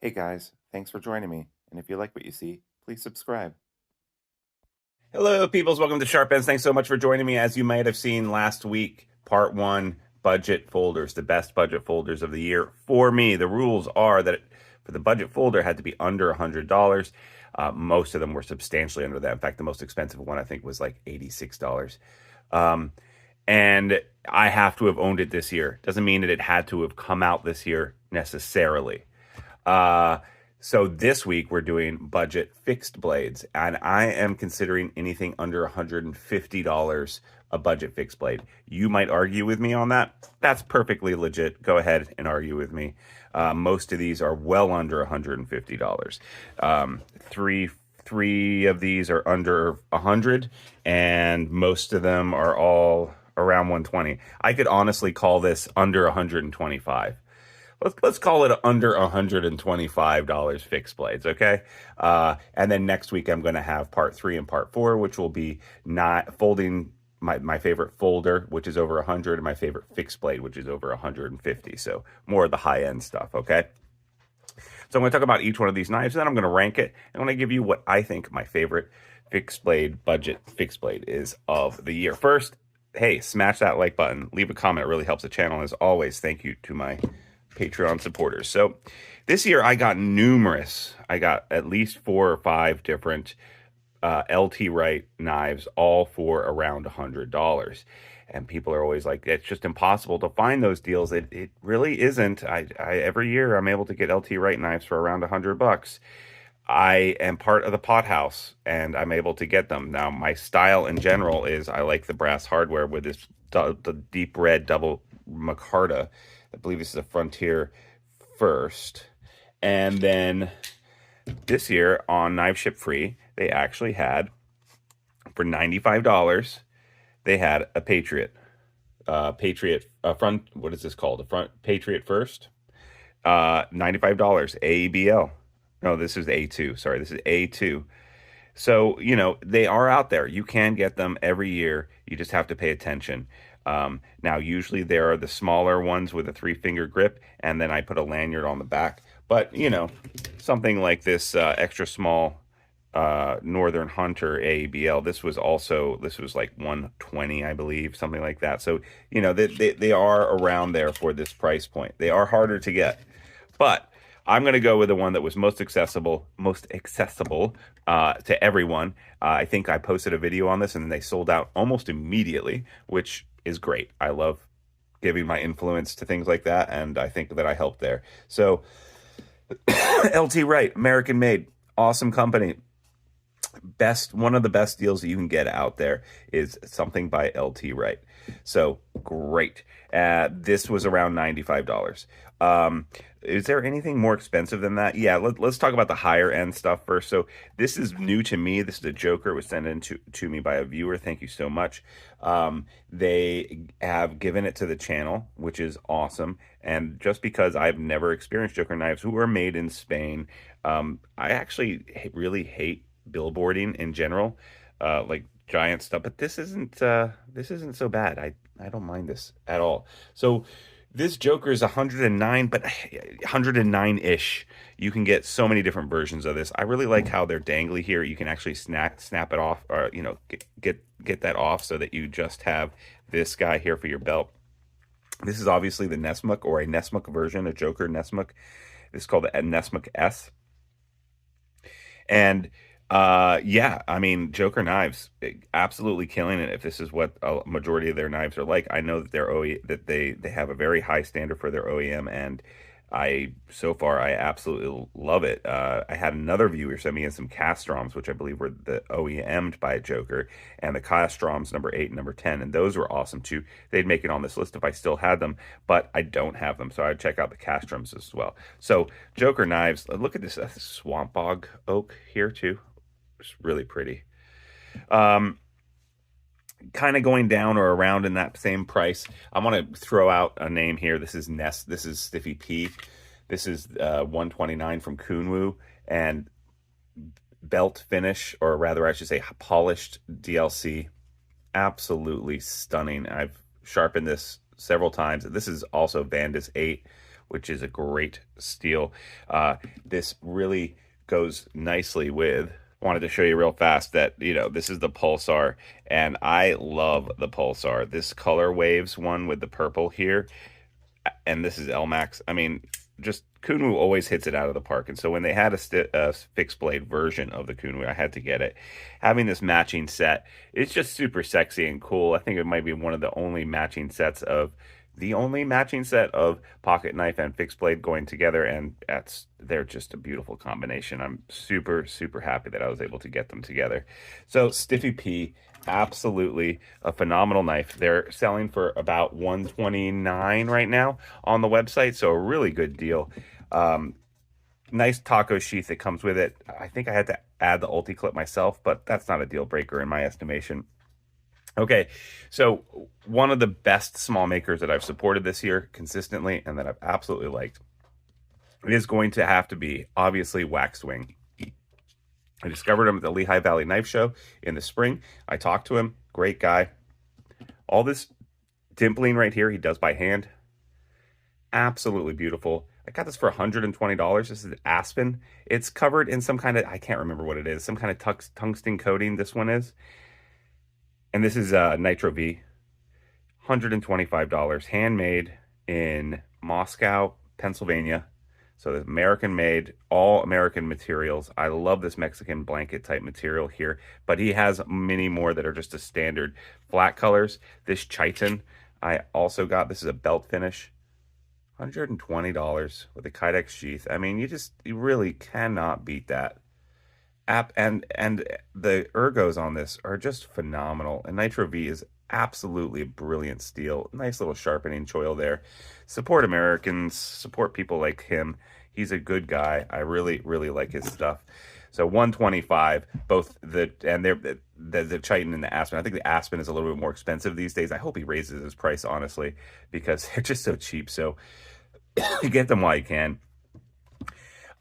Hey guys, thanks for joining me. And if you like what you see, please subscribe. Hello, peoples. Welcome to Sharp Ends. Thanks so much for joining me. As you might have seen last week, part one, budget folders, the best budget folders of the year. For me, the rules are that for the budget folder, it had to be under $100. Most of them were substantially under that. In fact, the most expensive one I think was like $86. Um, and I have to have owned it this year. Doesn't mean that it had to have come out this year necessarily. Uh, so this week we're doing budget fixed blades, and I am considering anything under $150 a budget fixed blade. You might argue with me on that. That's perfectly legit. Go ahead and argue with me. Most of these are well under $150. Three of these are under 100, and most of them are all around 120. I could honestly call this under 125. Let's call it under $125 fixed blades, okay? And then next week I'm going to have part 3 and part 4, which will be not folding my favorite folder, which is over 100, and my favorite fixed blade, which is over 150. So more of the high end stuff, okay? So I'm going to talk about each one of these knives, and then I'm going to rank it. I'm going to give you what I think my favorite fixed blade, budget fixed blade is of the year. First, hey, smash that like button. Leave a comment. It really helps the channel. As always, thank you to my Patreon supporters. So this year I got numerous. I got at least 4 or 5 different LT Wright knives, all for around $100. And people are always like, it's just impossible to find those deals. It really isn't. I every year I'm able to get LT Wright knives for around $100. I am part of the pot house and I'm able to get them. Now, my style in general is I like the brass hardware with this the deep red double micarta. I believe this is a Frontier first. And then this year on Knife Ship Free, they actually had, for $95, they had a Patriot. Front, what is this called? A front Patriot first. $95, AEBL. No, this is A2. Sorry, this is A2. So, they are out there. You can get them every year. You just have to pay attention. Now, usually there are the smaller ones with a 3-finger grip, and then I put a lanyard on the back. But, something like this extra small Northern Hunter ABL, this was like 120, I believe, something like that. So, they are around there for this price point. They are harder to get. But I'm going to go with the one that was most accessible to everyone. I think I posted a video on this and they sold out almost immediately, which is great. I love giving my influence to things like that, and I think that I helped there. So LT Wright, American made, awesome company. One of the best deals that you can get out there is something by LT Wright. So great. This was around $95. Is there anything more expensive than that? Yeah, let's talk about the higher end stuff first. So this is new to me. This is a Joker. It was sent in to me by a viewer. Thank you so much. They have given it to the channel, which is awesome. And just because I've never experienced Joker knives who are made in Spain, I actually really hate billboarding in general, like giant stuff. But this isn't so bad. I don't mind this at all. So this Joker is 109, but 109-ish. You can get so many different versions of this. I really like how they're dangly here. You can actually snap it off, or get that off so that you just have this guy here for your belt. This is obviously the Nessmuk, or a Nessmuk version, a Joker Nessmuk. This is called the Nessmuk S. And yeah, I mean, Joker knives, absolutely killing it. If this is what a majority of their knives are like, I know that they have a very high standard for their OEM, and so far I absolutely love it. I had another viewer send me in some Castroms, which I believe were the OEM'd by Joker, and the Castroms number 8 and number 10, and those were awesome too. They'd make it on this list if I still had them, but I don't have them, so I'd check out the Castroms as well. So Joker knives, look at this Swamp Bog oak here too. It's really pretty. Kind of going down or around in that same price. I want to throw out a name here. This is This is Stiffy P. This is 129 from Kunwu, and belt finish, or rather I should say polished DLC. Absolutely stunning. I've sharpened this several times. This is also Vandus 8 which is a great steel. This really goes nicely with. Wanted to show you real fast that, this is the Pulsar, and I love the Pulsar. This Color Waves one with the purple here, and this is LMAX. I mean, just Kunwu always hits it out of the park. And so when they had a fixed blade version of the Kunwu, I had to get it. Having this matching set, it's just super sexy and cool. I think it might be one of the only matching sets of pocket knife and fixed blade going together, and they're just a beautiful combination. I'm super, super happy that I was able to get them together. So Stiffy P, absolutely a phenomenal knife. They're selling for about $129 right now on the website, so a really good deal. Nice taco sheath that comes with it. I think I had to add the ulti clip myself, but that's not a deal breaker in my estimation. Okay, so one of the best small makers that I've supported this year consistently and that I've absolutely liked is going to have to be, obviously, Waxwing. I discovered him at the Lehigh Valley Knife Show in the spring. I talked to him. Great guy. All this dimpling right here, he does by hand. Absolutely beautiful. I got this for $120. This is Aspen. It's covered in some kind of, I can't remember what it is, some kind of tungsten coating, this one is. And this is Nitro V, $125, handmade in Moscow, Pennsylvania. So American made, all American materials. I love this Mexican blanket type material here, but he has many more that are just a standard flat colors. This Chitin I also got. This is a belt finish, $120 with a Kydex sheath. I mean, you really cannot beat that. And the ergos on this are just phenomenal. And Nitro V is absolutely a brilliant steel. Nice little sharpening choil there. Support Americans, support people like him. He's a good guy. I really, really like his stuff. So $125, both the Chitin and the Aspen. I think the Aspen is a little bit more expensive these days. I hope he raises his price, honestly, because they're just so cheap. So get them while you can.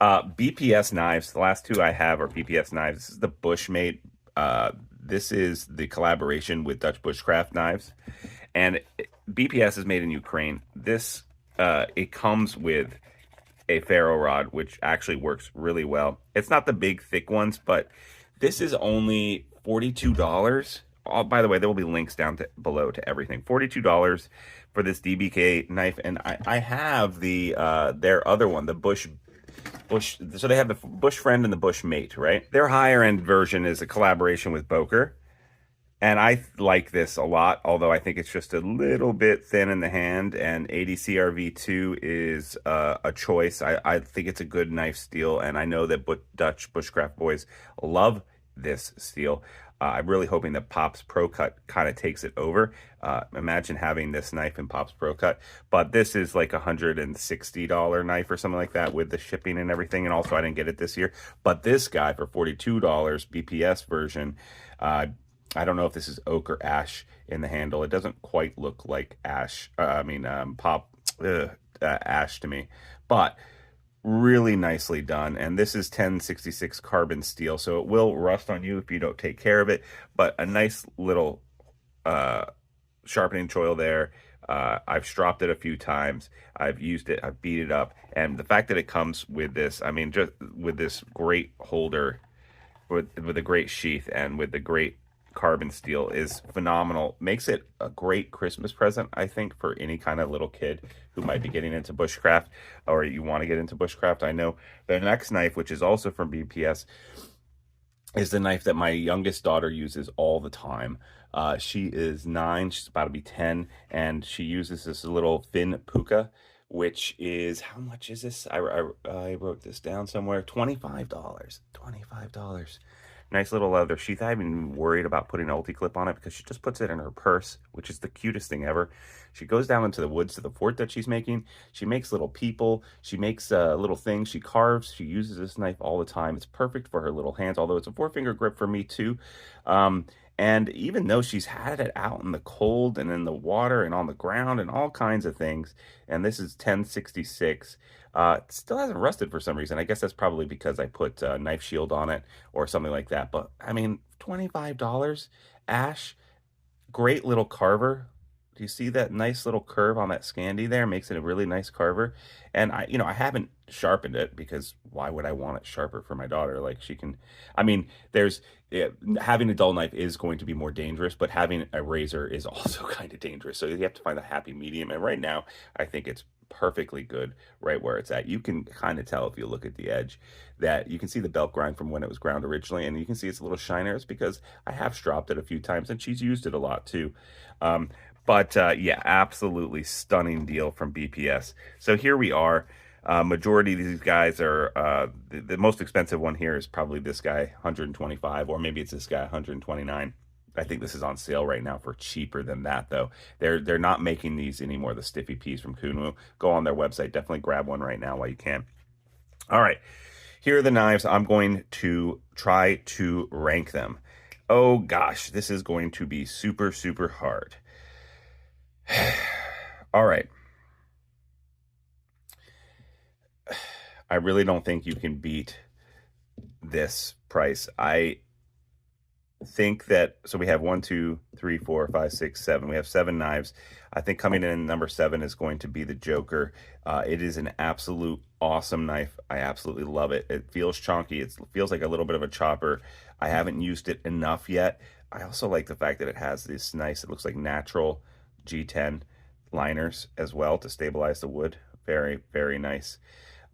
BPS knives. The last two I have are BPS knives. This is the Bushmate. This is the collaboration with Dutch Bushcraft Knives, and BPS is made in Ukraine. This it comes with a ferro rod, which actually works really well. It's not the big thick ones, but this is only $42. By the way, there will be links down below to everything. $42 for this DBK knife, and I have their other one, the Bush. So they have the Bush Friend and the Bush Mate, right? Their higher end version is a collaboration with Boker, and I like this a lot, although I think it's just a little bit thin in the hand, and ADCRV2 is a choice. I think it's a good knife steel, and I know that Dutch Bushcraft boys love this steel. I'm really hoping that Pops Pro Cut kind of takes it over. Imagine having this knife in Pops Pro Cut, but this is like $160 knife or something like that with the shipping and everything. And also I didn't get it this year, but this guy for $42 BPS version, I don't know if this is oak or ash in the handle. It doesn't quite look like ash. Ash to me, but really nicely done. And this is 1066 carbon steel, so it will rust on you if you don't take care of it, but a nice little sharpening choil there. I've stropped it a few times. I've used it, I've beat it up, and the fact that it comes with this, I mean, just with this great holder, with a great sheath and with the great carbon steel is phenomenal. Makes it a great Christmas present, I think, for any kind of little kid who might be getting into bushcraft, or you want to get into bushcraft. I know the next knife, which is also from BPS, is the knife that my youngest daughter uses all the time. She is 9, she's about to be 10, and she uses this little Finn Puka, which is, how much is this? I wrote this down somewhere. $25. $25. Nice little leather sheath. I haven't even worried about putting an ulti clip on it because she just puts it in her purse, which is the cutest thing ever. She goes down into the woods to the fort that she's making. She makes little people. She makes little things. She carves. She uses this knife all the time. It's perfect for her little hands, although it's a 4-finger grip for me too. And even though she's had it out in the cold and in the water and on the ground and all kinds of things, and this is 1066, it still hasn't rusted for some reason. I guess that's probably because I put Knife Shield on it or something like that. But I mean, $25, ash, great little carver. Do you see that nice little curve on that Scandi there? Makes it a really nice carver. And I haven't sharpened it because why would I want it sharper for my daughter? Like she can, I mean, there's yeah, having a dull knife is going to be more dangerous, but having a razor is also kind of dangerous. So you have to find the happy medium. And right now, I think it's perfectly good right where it's at. You can kind of tell if you look at the edge that you can see the belt grind from when it was ground originally, and you can see it's a little shiner. It's because I have stropped it a few times, and she's used it a lot too. Um, but yeah, absolutely stunning deal from BPS. So here we are. Majority of these guys are the most expensive one here is probably this guy, 125, or maybe it's this guy, 129. I think this is on sale right now for cheaper than that, though. They're not making these anymore. The Stiffy P's from Kunwu. Go on their website. Definitely grab one right now while you can. All right, here are the knives. I'm going to try to rank them. Oh gosh, this is going to be super, super hard. All right. I really don't think you can beat this price. I think that, so we have 1, 2, 3, 4, 5, 6, 7. We have 7 knives. I think coming in number 7 is going to be the Joker. It is an absolute awesome knife. I absolutely love it. It feels chunky. It feels like a little bit of a chopper. I haven't used it enough yet. I also like the fact that it has this nice, it looks like natural G10 liners as well to stabilize the wood. Very, very nice.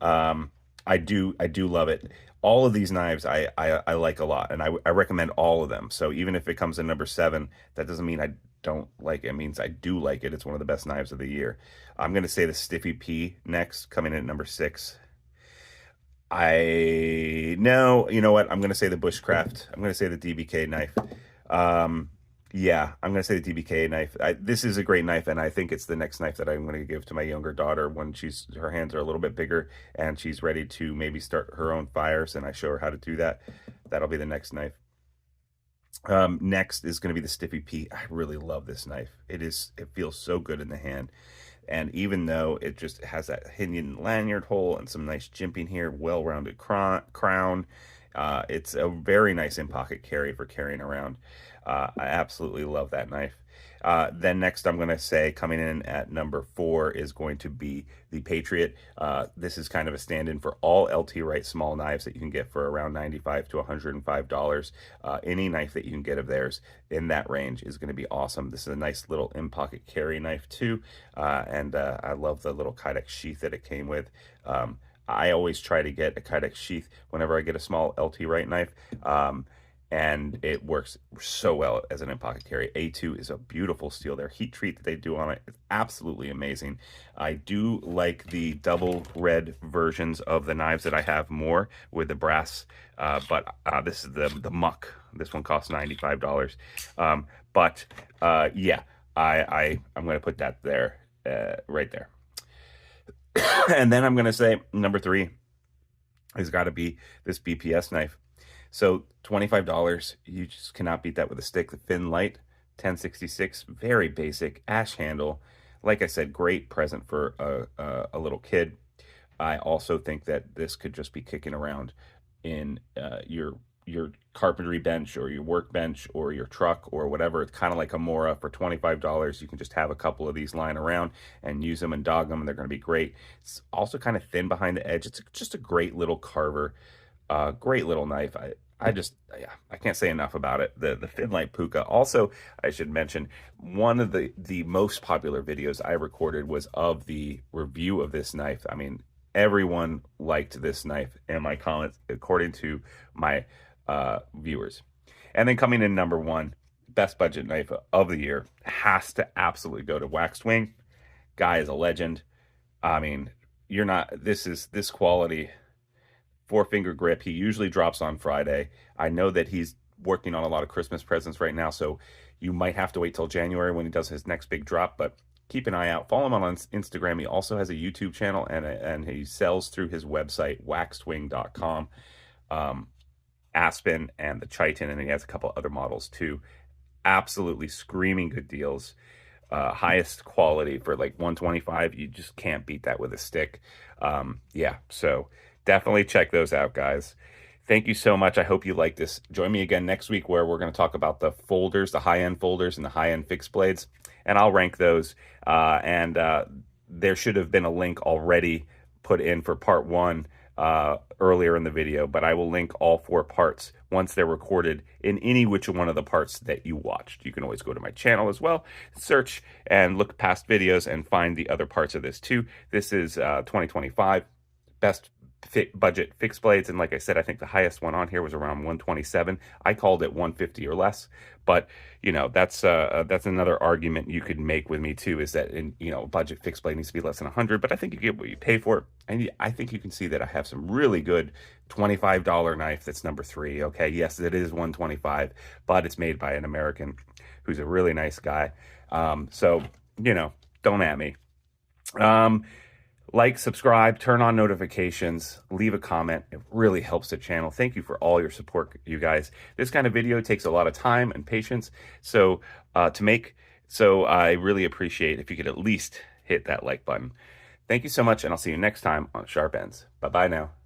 I do love it. All of these knives I like a lot, and I recommend all of them. So even if it comes in number 7, that doesn't mean I don't like it. It means I do like it. It's one of the best knives of the year. I'm going to say the Stiffy P next, coming in at number 6. No, you know what? I'm going to say the Bushcraft. I'm going to say the DBK knife. Yeah, I'm going to say the DBK knife. This is a great knife, and I think it's the next knife that I'm going to give to my younger daughter when her hands are a little bit bigger and she's ready to maybe start her own fires, and I show her how to do that. That'll be the next knife. Next is going to be the Stiffy P. I really love this knife. It feels so good in the hand. And even though it just has that hidden lanyard hole and some nice jimping here, well-rounded crown, it's a very nice in-pocket carry for carrying around. I absolutely love that knife. Then next I'm going to say coming in at number 4 is going to be the Patriot. This is kind of a stand-in for all LT Wright small knives that you can get for around $95 to $105. Any knife that you can get of theirs in that range is going to be awesome. This is a nice little in-pocket carry knife too, and I love the little Kydex sheath that it came with. I always try to get a Kydex sheath whenever I get a small LT Wright knife. And it works so well as an in-pocket carry. A2 is a beautiful steel. Their heat treat that they do on it is absolutely amazing. I do like the double red versions of the knives that I have more with the brass, but this is the Muck. This one costs $95. Yeah, I'm going to put that there, right there. And then I'm going to say number 3 has got to be this BPS knife. So $25, you just cannot beat that with a stick. The Fin Light 1066, very basic, ash handle. Like I said, great present for a little kid. I also think that this could just be kicking around in your carpentry bench or your workbench or your truck or whatever. It's kind of like a Mora. For $25, you can just have a couple of these lying around and use them and dog them, and they're going to be great. It's also kind of thin behind the edge. It's just a great little carver. Great little knife. I can't say enough about it. The Finlight Puka. Also, I should mention, one of the most popular videos I recorded was of the review of this knife. I mean, everyone liked this knife in my comments, according to my viewers. And then coming in number 1, best budget knife of the year, has to absolutely go to Waxed Wing. Guy is a legend. I mean, this quality. 4-finger grip. He usually drops on Friday. I know that he's working on a lot of Christmas presents right now, so you might have to wait till January when he does his next big drop, but keep an eye out. Follow him on Instagram. He also has a YouTube channel, and he sells through his website, waxedwing.com. Aspen and the Chitin, and he has a couple other models too. Absolutely screaming good deals. Highest quality for like $125. You just can't beat that with a stick. Yeah, so definitely check those out, guys. Thank you so much. I hope you like this. Join me again next week where we're going to talk about the folders, the high-end folders and the high-end fixed blades. and I'll rank those. And there should have been a link already put in for part one earlier in the video, but I will link all 4 parts once they're recorded in any which one of the parts that you watched. You can always go to my channel as well, search and look past videos and find the other parts of this too. This is 2025 best budget fixed blades, and like I said, I think the highest one on here was around 127. I called it 150 or less, but you know, that's another argument you could make with me too, is that in, you know, budget fixed blade needs to be less than 100, but I think you get what you pay for. And I think you can see that I have some really good $25 knife that's number 3. Okay, yes, it is 125, but it's made by an American who's a really nice guy. So you know, don't at me. Like, subscribe, turn on notifications, leave a comment. It really helps the channel. Thank you for all your support, you guys. This kind of video takes a lot of time and patience to make, so I really appreciate if you could at least hit that like button. Thank you so much, and I'll see you next time on Sharp Ends. Bye-bye now.